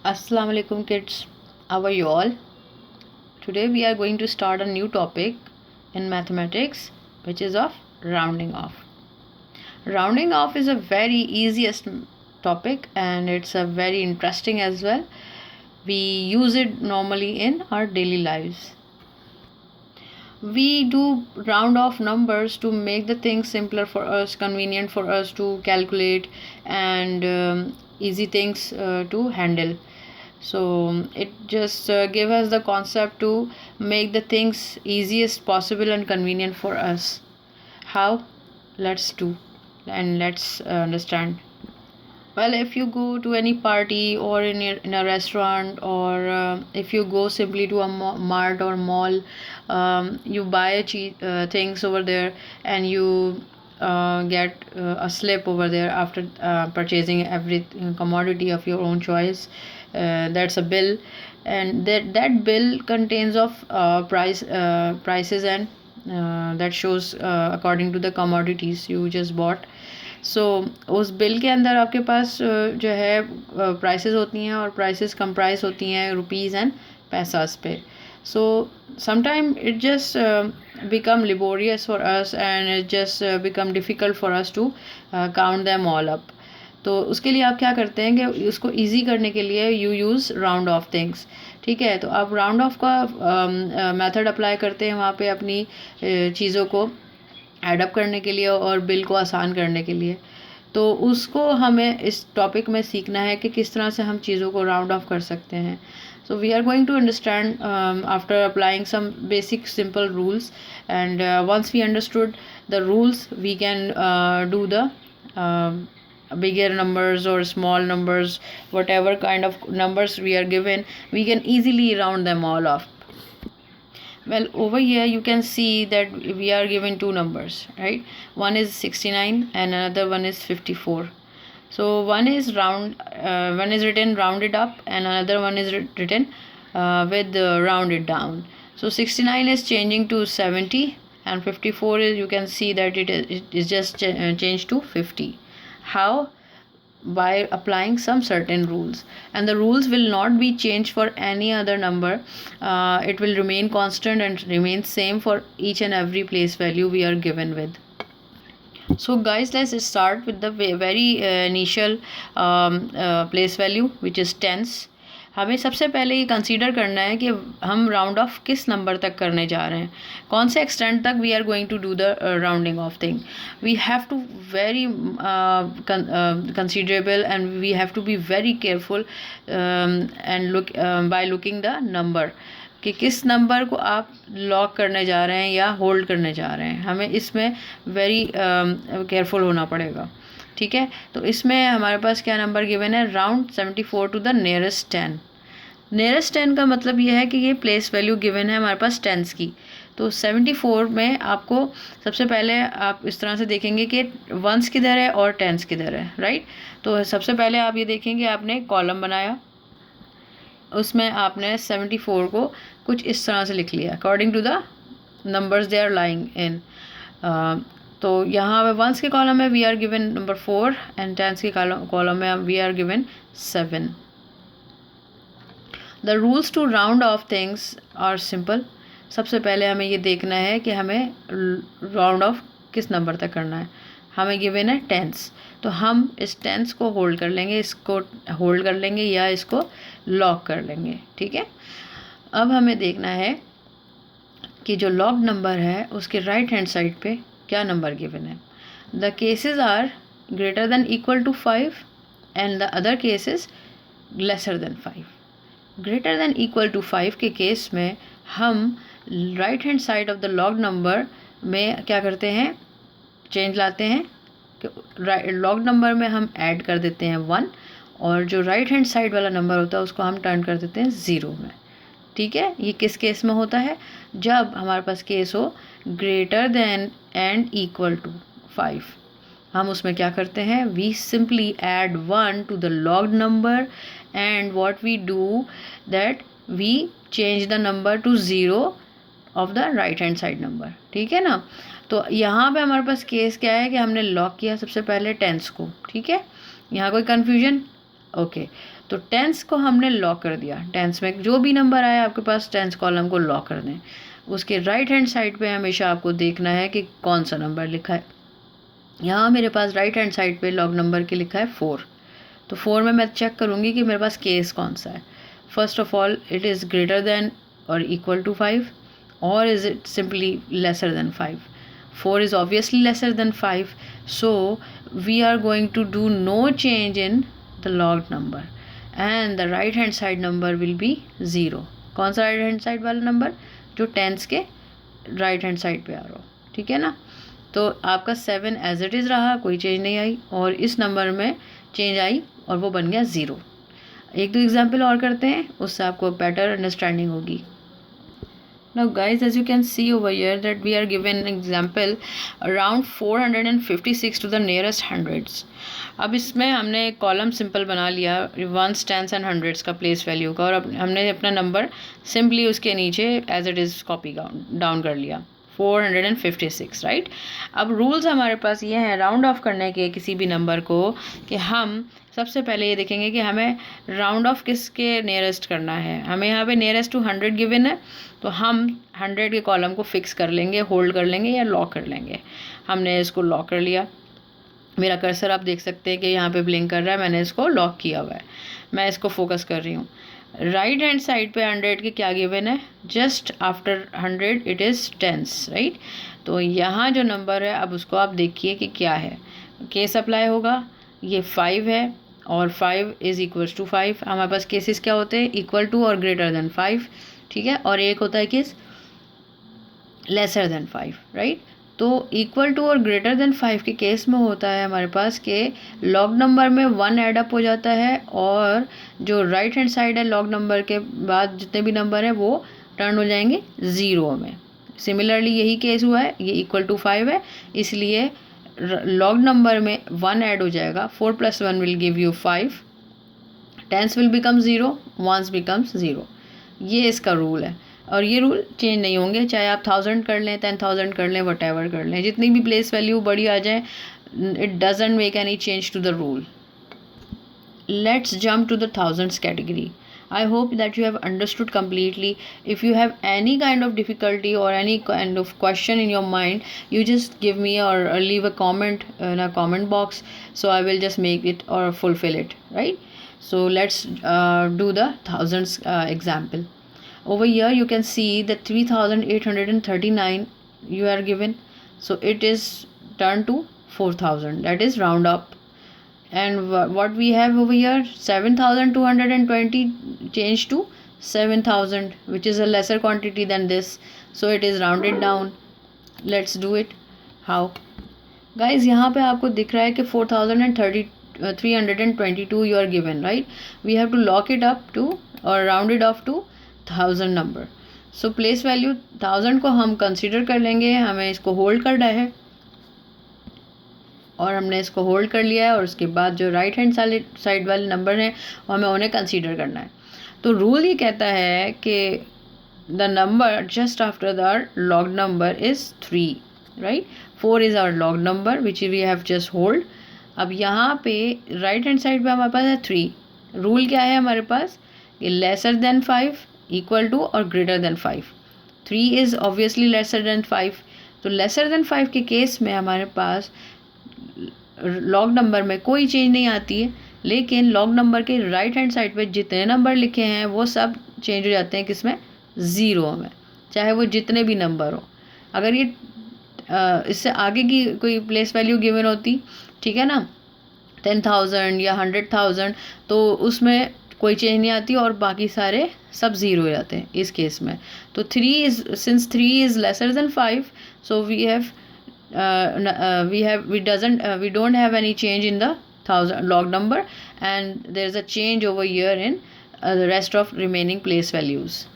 Assalamu alaikum kids. How are you all? Today we are going to start a new topic in mathematics, which is of rounding off. Rounding off is a very easiest topic and it's a very interesting as well. We use it normally in our daily lives. We do round off numbers to make the things simpler for us, convenient for us to calculate, and easy things to handle. So it just give us the concept to make the things easiest possible and convenient for us. How? Let's do and let's understand. Well, if you go to any party or in a restaurant, or if you go simply to a mart or mall, you buy things over there, and you get a slip over there after purchasing every commodity of your own choice. That's a bill, and that bill contains of prices, and that shows according to the commodities you just bought. सो उस bill के अंदर आपके पास जो है prices होती हैं, और prices comprise होती हैं रुपीज़ एंड पैसास पे. So sometime it just become laborious for us, and it just become difficult for us to count them all up. तो उसके लिए आप क्या करते हैं कि उसको ईजी करने के लिए you use round off things. ठीक है, तो आप राउंड ऑफ का मेथड अप्लाई करते हैं वहाँ पे अपनी चीज़ों को एडअप करने के लिए और बिल को आसान करने के लिए. तो उसको हमें इस टॉपिक में सीखना है कि किस तरह से हम चीज़ों को राउंड ऑफ कर सकते हैं. So we are going to understand after applying some basic simple rules, and once we understood the rules we can do the bigger numbers or small numbers, whatever kind of numbers we are given, we can easily round them all off. Well, over here you can see that we are given two numbers, right? One is 69 and another one is 54. So one is written rounded up, and another one is written with rounded down. So 69 is changing to 70, and 54 is, you can see that it is just changed to 50. How? By applying some certain rules, and the rules will not be changed for any other number. It will remain constant and remain same for each and every place value we are given with. So guys, let's start with the very initial place value, which is tens. हमें सबसे पहले ये consider करना है कि हम round of किस number तक करने जा रहे हैं, कौन से एक्सटेंट तक we are going to do the rounding off thing. We have to very considerable, and we have to be very careful and look by looking the number, कि किस नंबर को आप लॉक करने जा रहे हैं या होल्ड करने जा रहे हैं. हमें इसमें वेरी केयरफुल होना पड़ेगा. ठीक है, तो इसमें हमारे पास क्या नंबर गिवन है? Round 74 to the nearest 10. Nearest 10 का मतलब ये है कि ये प्लेस वैल्यू गिवन है हमारे पास टेंस की. तो 74 में आपको सबसे पहले आप इस तरह से देखेंगे कि वंस किधर है और टेंस किधर है, राइट? तो सबसे पहले आप ये देखेंगे, आपने कॉलम बनाया, उसमें आपने 74 को कुछ इस तरह से लिख लिया according to the numbers they are lying in. तो यहाँ पे वंस के कॉलम में we are given number 4, and tens के कॉलम में we are given 7. The rules to round off things are simple. सबसे पहले हमें ये देखना है कि हमें राउंड ऑफ किस नंबर तक करना है. हमें गिवन है टेंस, तो हम इस टेंस को होल्ड कर लेंगे, इसको होल्ड कर लेंगे या इसको लॉक कर लेंगे. ठीक है, अब हमें देखना है कि जो लॉक्ड नंबर है उसके राइट हैंड साइड पे क्या नंबर गिवन है. The cases are greater than equal to 5 and the other cases lesser than 5. Greater than equal to 5 के केस में हम right hand side of the locked number में क्या करते हैं? चेंज लाते हैं कि लॉक्ड नंबर में हम ऐड कर देते हैं 1, और जो राइट हैंड साइड वाला नंबर होता है उसको हम टर्न कर देते हैं 0 में. ठीक है, ये किस केस में होता है? जब हमारे पास केस हो greater than and equal to 5. हम उसमें क्या करते हैं? We simply add 1 to the locked number, and what we do that we change the number to 0 of the right hand side number. ठीक है ना? तो यहाँ पे हमारे पास केस क्या है कि हमने लॉक किया सबसे पहले टेंस को. ठीक है, यहाँ कोई कन्फ्यूजन? ओके, तो टेंस को हमने लॉक कर दिया। टेंस में जो भी नंबर आया आपके पास, टेंस कॉलम को लॉक कर दें। उसके राइट हैंड साइड पे हमेशा आपको देखना है कि कौन सा नंबर लिखा है। यहाँ मेरे पास राइट हैंड साइड पे लॉग नंबर के लिखा है 4। तो 4 में मैं चेक करूँगी कि मेरे पास केस कौन सा है। First of all, it is greater than और equal to 5, or is it simply lesser than 5? 4 is obviously lesser than 5, so we are going to do no change in the logged number, and the right hand side number will be 0. कौन सा right hand side वाला number? जो tense के right hand side पे आ रहा हो, ठीक है ना। तो आपका 7 एज इट इज़ रहा, कोई चेंज नहीं आई, और इस नंबर में चेंज आई और वो बन गया 0। एक दो एग्जाम्पल और करते हैं, उससे आपको बेटर अंडरस्टैंडिंग होगी। Now guys, as you can see over here that we are given an example around 456 to the nearest hundreds. अब इसमें हमने एक कॉलम सिंपल बना लिया वंस, टेंस एंड हंड्रेड्स का प्लेस वैल्यू का, और अब हमने अपना नंबर सिंपली उसके नीचे as it is copy down कर लिया 456, राइट। अब रूल्स हमारे पास ये हैं राउंड ऑफ करने के किसी भी नंबर को, कि हम सबसे पहले ये देखेंगे कि हमें राउंड ऑफ किसके नियरेस्ट करना है। हमें यहाँ पे नियरेस्ट टू 100 गिवन है, तो हम 100 के कॉलम को फिक्स कर लेंगे, होल्ड कर लेंगे या लॉक कर लेंगे। हमने इसको लॉक कर लिया। मेरा कर्सर आप देख सकते हैं कि यहाँ पे ब्लिंक कर रहा है, मैंने इसको लॉक किया हुआ है। मैं इसको फोकस कर रही हूँ। राइट हैंड साइड पे 100 के क्या गिवन है? Just after 100 it is tens, right. तो यहाँ जो नंबर है अब उसको आप देखिए कि क्या है। केस अप्लाई होगा, ये 5 है और 5 इज़ इक्वल्स टू 5। हमारे पास केसेस क्या होते हैं? इक्वल टू और ग्रेटर देन 5, ठीक है। और एक होता है केस लेसर देन 5, राइट। तो इक्वल टू और ग्रेटर देन 5 के केस में होता है हमारे पास के लॉग नंबर में 1 ऐड अप हो जाता है, और जो राइट हैंड साइड है लॉग नंबर के बाद जितने भी नंबर हैं वो टर्न हो जाएंगे 0 में। सिमिलरली यही केस हुआ है, ये इक्वल टू 5 है, इसलिए लॉग नंबर में 1 ऐड हो जाएगा। 4 + 1 will give you 5, tens will become 0, ones becomes 0। ये इसका रूल है, और ये रूल चेंज नहीं होंगे, चाहे आप 1000 कर लें, 10,000 कर लें, वटेवर कर लें, जितनी भी प्लेस वैल्यू बड़ी आ जाए, it doesn't make any change to the rule. Let's jump to the thousands category. I hope that you have understood completely. If you have any kind of difficulty or any kind of question in your mind, you just give me or leave a comment in a comment box, so I will just make it or fulfill it, right? So let's do the thousands example. Over here you can see that 3839 you are given, so it is turned to 4000, that is round up. And what we have over here, 7220 changed to 7000, which is a lesser quantity than this, so it is rounded down. Let's do it. How? Guys, यहाँ पे आपको दिख रहा है कि 4322 you are given, right? We have to lock it up to or round it off to 1000 number. So place value 1000 को हम consider कर लेंगे, हमें इसको होल्ड करना है, और हमने इसको होल्ड कर लिया है। और उसके बाद जो राइट हैंड साइड वाले नंबर हैं वो हमें उन्हें कंसीडर करना है। तो रूल ये कहता है कि the number just after the lock number is 3, right. 4 is our lock number which we have just hold. अब यहाँ पे राइट हैंड साइड पे हमारे पास है 3। रूल क्या है हमारे पास? कि लेसर देन 5, इक्वल टू और greater than 5। 3 is obviously laser than 5, तो लेसर देन 5 के केस में हमारे पास लॉग नंबर में कोई चेंज नहीं आती है, लेकिन लॉग नंबर के राइट हैंड साइड पे जितने नंबर लिखे हैं वो सब चेंज हो जाते हैं किसमें? 0 में, चाहे वो जितने भी नंबर हो। अगर ये इससे आगे की कोई प्लेस वैल्यू गिवन होती, ठीक है ना, 10,000 या 100,000, तो उसमें कोई चेंज नहीं आती और बाकी सारे सब 0 हो जाते हैं इस केस में। तो 3 is, since 3 is laser than 5, so we don't have any change in the 1000 log number, and there is a change over here in the rest of remaining place values.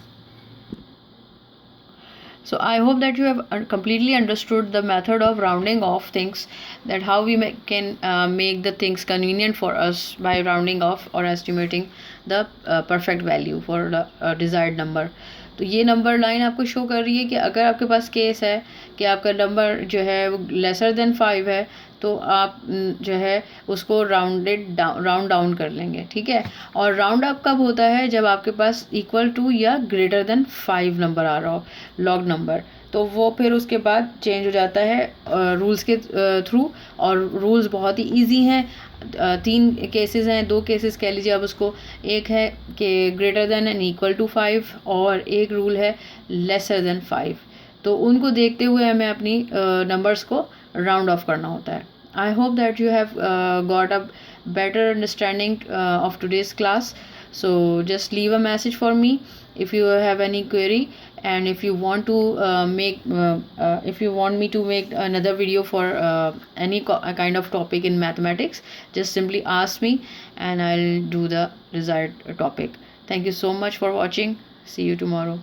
So I hope that you have completely understood the method of rounding off things, that how we can make the things convenient for us by rounding off or estimating the perfect value for the desired number. तो ये number line आपको show कर रही है कि अगर आपके पास case है कि आपका नंबर जो है वो लेसर देन 5 है, तो आप जो है उसको राउंड डाउन कर लेंगे, ठीक है। और राउंड अप कब होता है? जब आपके पास इक्वल टू या ग्रेटर देन 5 नंबर आ रहा हो, लॉग नंबर, तो वो फिर उसके बाद चेंज हो जाता है रूल्स के थ्रू। और रूल्स बहुत ही ईजी हैं। 3 केसेस हैं, 2 केसेस कह लीजिए आप उसको। एक है कि greater than and equal to 5, और एक रूल है लेसर देन 5। तो उनको देखते हुए हमें अपनी नंबर्स को राउंड ऑफ करना होता है। I hope that you have got a better understanding of today's class. So just leave a message for me if you have any query, and if you want to if you want me to make another video for any kind of topic in mathematics, just simply ask me and I'll do the desired topic. Thank you so much for watching. See you tomorrow.